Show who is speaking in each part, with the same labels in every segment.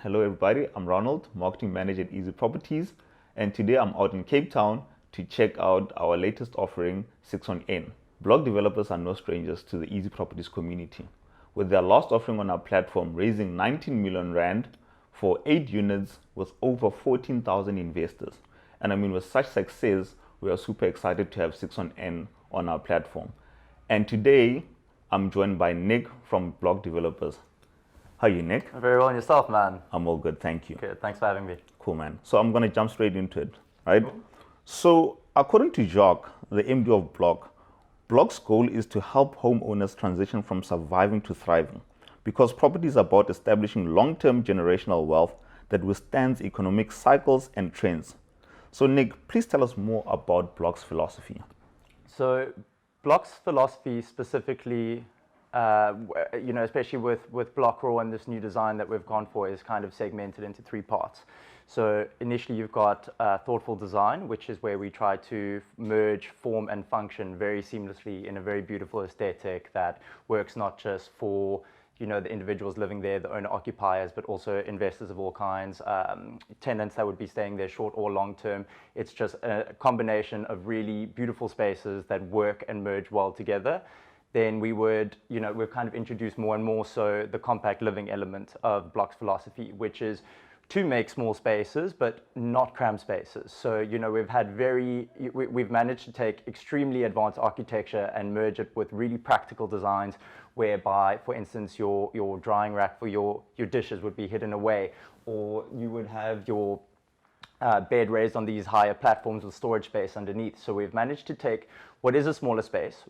Speaker 1: Hello, everybody. I'm Ronald, Marketing Manager at Easy Properties, and today I'm out in Cape Town to check out our latest offering, 6 on N. Block developers are no strangers to the Easy Properties community, with their last offering on our platform raising 19 million Rand for 8 units with over 14,000 investors. And I mean, with such success, we are super excited to have 6 on N on our platform. And today, I'm joined by Nic from Block Developers. How are you, Nic?
Speaker 2: Very well, and yourself, man?
Speaker 1: I'm all good, thank you.
Speaker 2: Good, thanks for having me.
Speaker 1: Cool, man. So I'm going to jump straight into it, right?
Speaker 2: Cool.
Speaker 1: So according to Jacques, the MD of Block, Block's goal is to help homeowners transition from surviving to thriving, because property is about establishing long-term generational wealth that withstands economic cycles and trends. So Nic, please tell us more about Block's philosophy.
Speaker 2: So Block's philosophy specifically, especially with Block Raw and this new design that we've gone for, is kind of segmented into 3 parts. So initially you've got thoughtful design, which is where we try to merge form and function very seamlessly in a very beautiful aesthetic that works not just for the individuals living there, the owner occupiers, but also investors of all kinds, tenants that would be staying there short or long term. It's just a combination of really beautiful spaces that work and merge well together. Then we would, we've kind of introduced more and more so the compact living element of Block's philosophy, which is to make small spaces, but not cramped spaces. So, we've managed to take extremely advanced architecture and merge it with really practical designs, whereby, for instance, your drying rack for your dishes would be hidden away, or you would have your bed raised on these higher platforms with storage space underneath. So we've managed to take what is a smaller space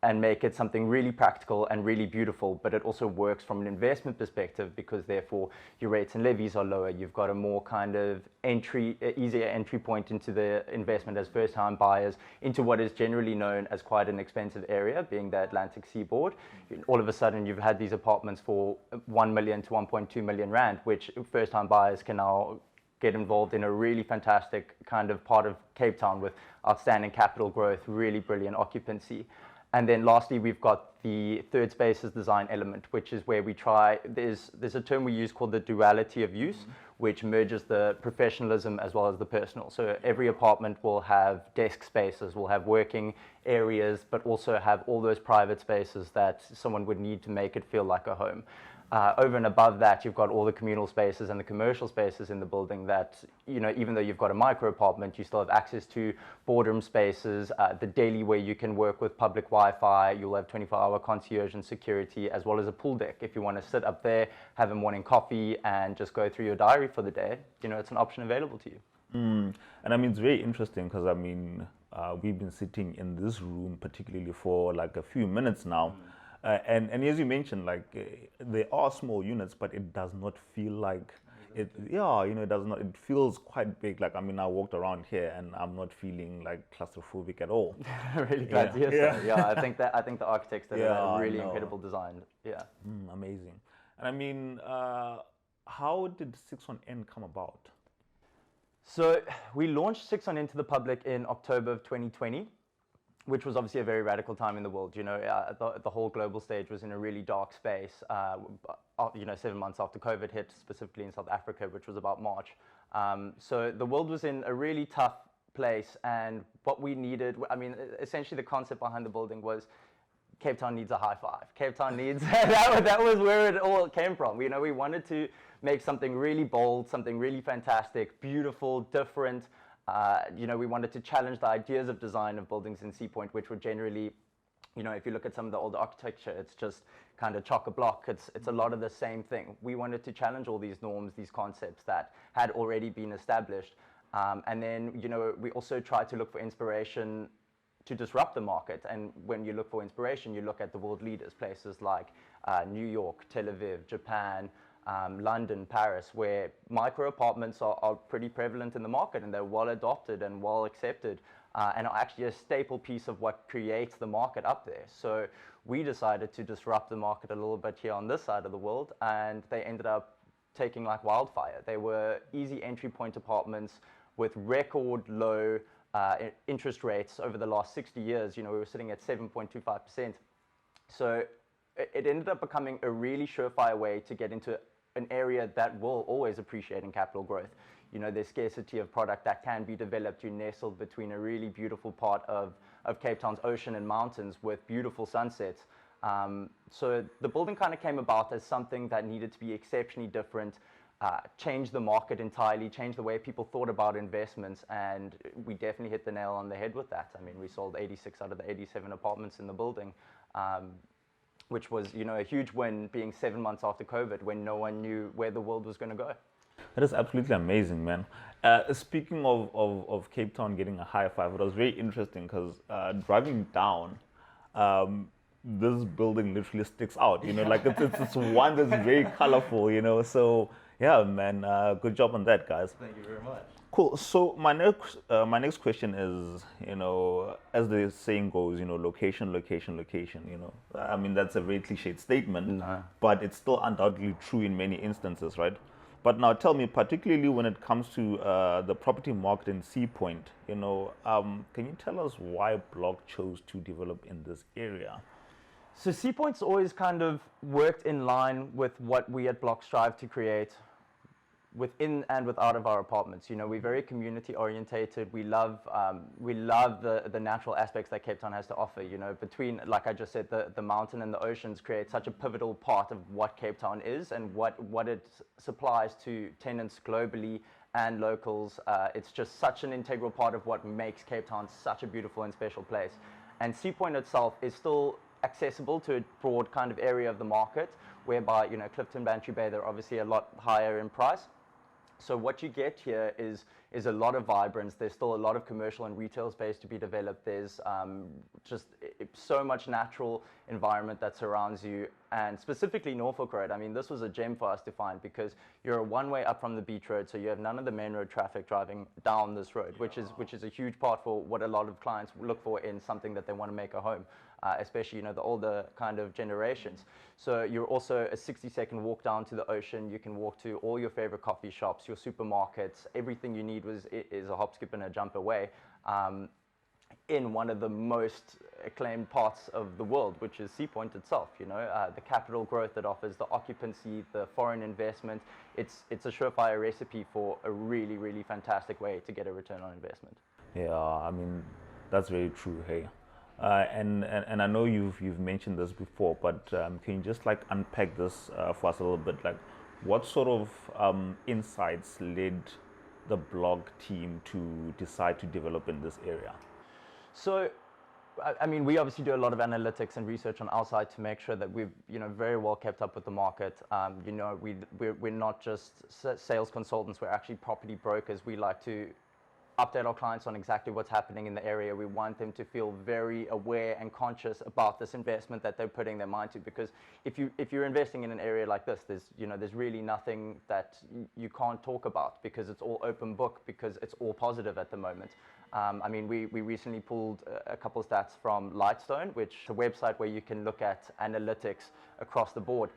Speaker 2: and make it something really practical and really beautiful, but it also works from an investment perspective, because therefore your rates and levies are lower. You've got a more kind of easier entry point into the investment as first-time buyers into what is generally known as quite an expensive area, being the Atlantic seaboard. All of a sudden you've had these apartments for 1 million to 1.2 million Rand, which first-time buyers can now get involved in a really fantastic kind of part of Cape Town with outstanding capital growth, really brilliant occupancy. And then lastly, we've got the third spaces design element, which is where we try, there's a term we use called the duality of use, which merges the professionalism as well as the personal. So every apartment will have desk spaces, will have working areas, but also have all those private spaces that someone would need to make it feel like a home. Over and above that, you've got all the communal spaces and the commercial spaces in the building that, even though you've got a micro apartment, you still have access to boardroom spaces, the daily where you can work with public Wi-Fi. You'll have 24-hour concierge and security, as well as a pool deck. If you want to sit up there, have a morning coffee, and just go through your diary for the day, it's an option available to you.
Speaker 1: And I mean, it's very interesting because we've been sitting in this room particularly for like a few minutes now. And as you mentioned, they are small units, but it does not feel like it. Yeah, it does not. It feels quite big. I walked around here and I'm not feeling like claustrophobic at all.
Speaker 2: Really glad to hear so. Yeah, I think the architects did a really incredible design. Yeah.
Speaker 1: Amazing. And how did 6 on N come about?
Speaker 2: So we launched 6 on N to the public in October of 2020. Which was obviously a very radical time in the world. The whole global stage was in a really dark space. 7 months after COVID hit, specifically in South Africa, which was about March. So the world was in a really tough place, and what we needed, essentially the concept behind the building was Cape Town needs a high five. Cape Town needs, that was where it all came from. We wanted to make something really bold, something really fantastic, beautiful, different. We wanted to challenge the ideas of design of buildings in Sea Point, which were generally, if you look at some of the older architecture, it's just kind of chock-a-block. It's a lot of the same thing. We wanted to challenge all these norms, these concepts that had already been established. And then, we also tried to look for inspiration to disrupt the market. And when you look for inspiration, you look at the world leaders, places like New York, Tel Aviv, Japan, London, Paris, where micro apartments are pretty prevalent in the market, and they're well adopted and well accepted, and are actually a staple piece of what creates the market up there. So we decided to disrupt the market a little bit here on this side of the world, and they ended up taking like wildfire. They were easy entry point apartments with record low interest rates over the last 60 years. We were sitting at 7.25%. So it ended up becoming a really surefire way to get into an area that will always appreciate in capital growth. You know, there's scarcity of product that can be developed. You're nestled between a really beautiful part of Cape Town's ocean and mountains with beautiful sunsets. So the building kind of came about as something that needed to be exceptionally different, change the market entirely, change the way people thought about investments, and we definitely hit the nail on the head with that. I mean, we sold 86 out of the 87 apartments in the building, which was, you know, a huge win, being 7 months after COVID when no one knew where the world was going to go.
Speaker 1: That is absolutely amazing, man. Speaking of Cape Town getting a high five, it was very interesting because driving down, this building literally sticks out. You know, like it's one that's very colorful. You know, so yeah, man, good job on that, guys.
Speaker 2: Thank you very much.
Speaker 1: Cool. So my next question is, you know, as the saying goes, you know, location, location, location. You know, I mean that's a very cliched statement, but it's still undoubtedly true in many instances, right? But now tell me, particularly when it comes to the property market in Sea Point, you know, can you tell us why Block chose to develop in this area?
Speaker 2: So Sea Point's always kind of worked in line with what we at Block strive to create within and without of our apartments. You know, we're very community orientated. We love the natural aspects that Cape Town has to offer. You know, between, like I just said, the mountain and the oceans create such a pivotal part of what Cape Town is and what it supplies to tenants globally and locals. It's just such an integral part of what makes Cape Town such a beautiful and special place. And Sea Point itself is still accessible to a broad kind of area of the market, whereby, you know, Clifton, Bantry Bay, they're obviously a lot higher in price. So what you get here is a lot of vibrance. There's still a lot of commercial and retail space to be developed. There's just so much natural environment that surrounds you, and specifically Norfolk Road. I mean, this was a gem for us to find because you're a one-way up from the beach road, so you have none of the main road traffic driving down this road, which is a huge part for what a lot of clients look for in something that they want to make a home, especially, you know, the older kind of generations. So you're also a 60-second walk down to the ocean. You can walk to all your favorite coffee shops, your supermarkets. Everything you need is a hop, skip, and a jump away, in one of the most acclaimed parts of the world, which is Sea Point itself. You know, the capital growth it offers, the occupancy, the foreign investment. It's a surefire recipe for a really, really fantastic way to get a return on investment.
Speaker 1: Yeah, I mean, that's very true. Hey. And I know you've mentioned this before, but can you just like unpack this for us a little bit? Like, what sort of insights led the Block team to decide to develop in this area?
Speaker 2: So, I mean, we obviously do a lot of analytics and research on our side to make sure that we've, you know, very well kept up with the market. You know, we're not just sales consultants, we're actually property brokers. We like to update our clients on exactly what's happening in the area. We want them to feel very aware and conscious about this investment that they're putting their mind to, because if you're investing in an area like this, there's really nothing that you can't talk about, because it's all open book, because it's all positive at the moment. I mean, we recently pulled a couple of stats from Lightstone, which is a website where you can look at analytics across the board.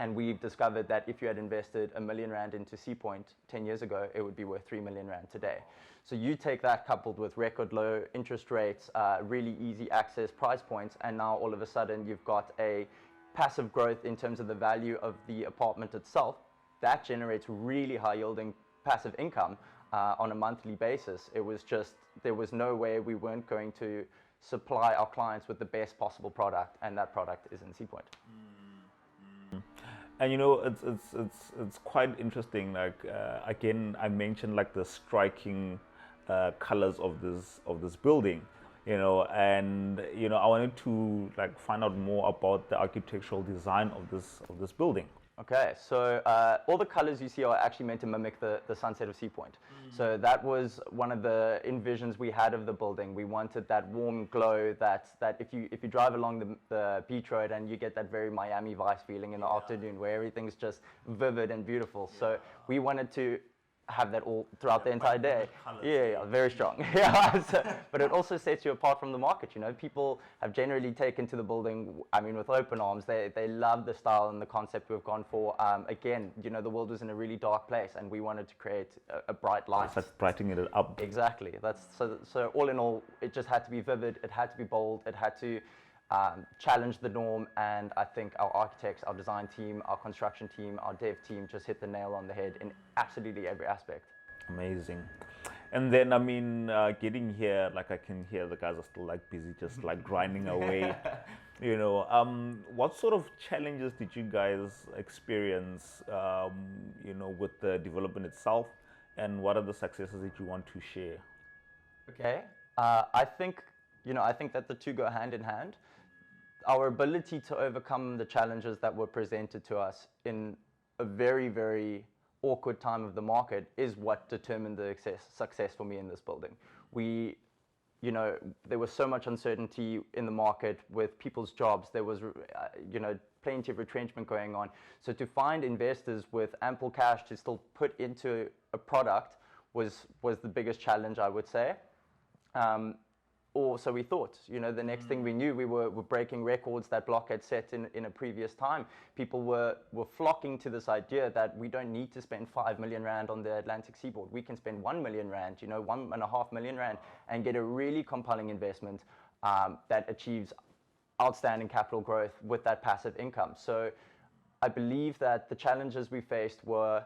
Speaker 2: And we've discovered that if you had invested R1 million into Sea Point 10 years ago, it would be worth R3 million today. So you take that coupled with record low interest rates, really easy access price points, and now all of a sudden you've got a passive growth in terms of the value of the apartment itself. That generates really high yielding passive income on a monthly basis. It was just, there was no way we weren't going to supply our clients with the best possible product, and that product is in Sea Point.
Speaker 1: And you know, it's quite interesting. Like again, I mentioned like the striking colors of this building, you know, and you know, I wanted to like find out more about the architectural design of this building.
Speaker 2: Okay, so all the colors you see are actually meant to mimic the sunset of Sea Point. So that was one of the envisions we had of the building. We wanted that warm glow that if you drive along the beach road and you get that very Miami Vice feeling in the afternoon, where everything's just vivid and beautiful. So we wanted to have that all throughout the entire day. Yeah, very strong. Yeah, but it also sets you apart from the market. You know, people have generally taken to the building, I mean, with open arms. They love the style and the concept we've gone for. Again, you know, the world was in a really dark place, and we wanted to create a bright light.
Speaker 1: It's like brightening it up.
Speaker 2: Exactly. That's so all in all, it just had to be vivid. It had to be bold. It had to challenged the norm, and I think our architects, our design team, our construction team, our dev team just hit the nail on the head in absolutely every aspect.
Speaker 1: Amazing. And then, I mean, getting here, like I can hear the guys are still like busy, just like grinding away. You know, what sort of challenges did you guys experience, you know, with the development itself, and what are the successes that you want to share?
Speaker 2: Okay, I think that the two go hand in hand. Our ability to overcome the challenges that were presented to us in a very, very awkward time of the market is what determined the success for me in this building. There was so much uncertainty in the market with people's jobs. There was, plenty of retrenchment going on. So to find investors with ample cash to still put into a product was the biggest challenge, I would say. Or so we thought. The next thing we knew, we were breaking records that Block had set in a previous time. People were flocking to this idea that we don't need to spend 5 million rand on the Atlantic seaboard. We can spend 1 million rand, 1.5 million rand, and get a really compelling investment that achieves outstanding capital growth with that passive income. So I believe that the challenges we faced were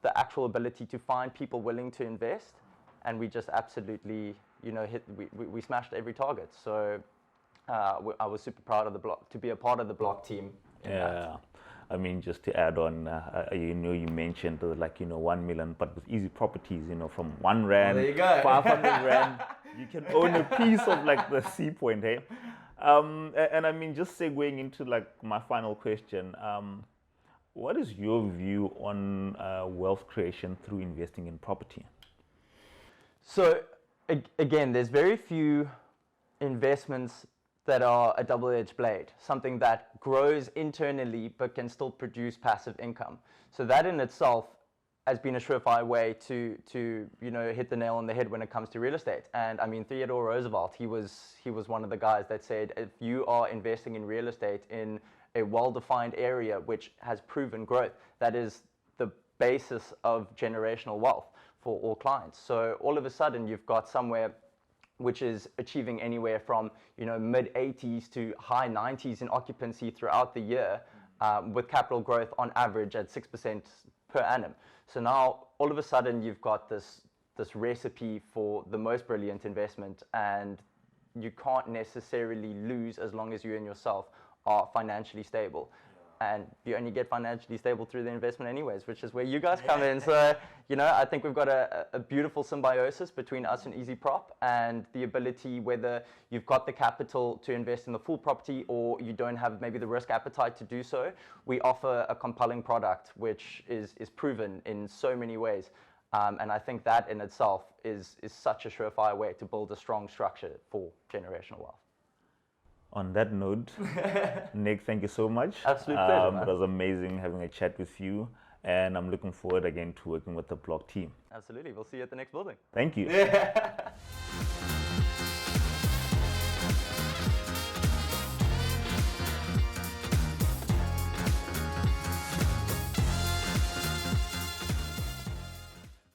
Speaker 2: the actual ability to find people willing to invest, and we just absolutely we smashed every target. So I was super proud of the Block to be a part of the Block team.
Speaker 1: Yeah, I mean, just to add on, you mentioned 1 million, but with easy properties, from 1 rand,
Speaker 2: there you go.
Speaker 1: 500 rand, you can own a piece of the Sea Point, hey. And I mean, just segueing into my final question, what is your view on wealth creation through investing in property?
Speaker 2: So again, there's very few investments that are a double-edged blade, something that grows internally but can still produce passive income. So that in itself has been a surefire way to hit the nail on the head when it comes to real estate. And I mean, Theodore Roosevelt, he was one of the guys that said, if you are investing in real estate in a well-defined area which has proven growth, that is the basis of generational wealth for all clients. So all of a sudden you've got somewhere which is achieving anywhere from mid 80s to high 90s in occupancy throughout the year, with capital growth on average at 6% per annum. So now all of a sudden you've got this recipe for the most brilliant investment, and you can't necessarily lose as long as you and yourself are financially stable. And you only get financially stable through the investment anyways, which is where you guys come in. So, I think we've got a beautiful symbiosis between us and EasyProp, and the ability, whether you've got the capital to invest in the full property or you don't have maybe the risk appetite to do so, we offer a compelling product which is proven in so many ways. And I think that in itself is such a surefire way to build a strong structure for generational wealth.
Speaker 1: On that note, Nic, thank you so much.
Speaker 2: Absolute pleasure, man.
Speaker 1: It was amazing having a chat with you, and I'm looking forward again to working with the Block team.
Speaker 2: Absolutely. We'll see you at the next building.
Speaker 1: Thank you.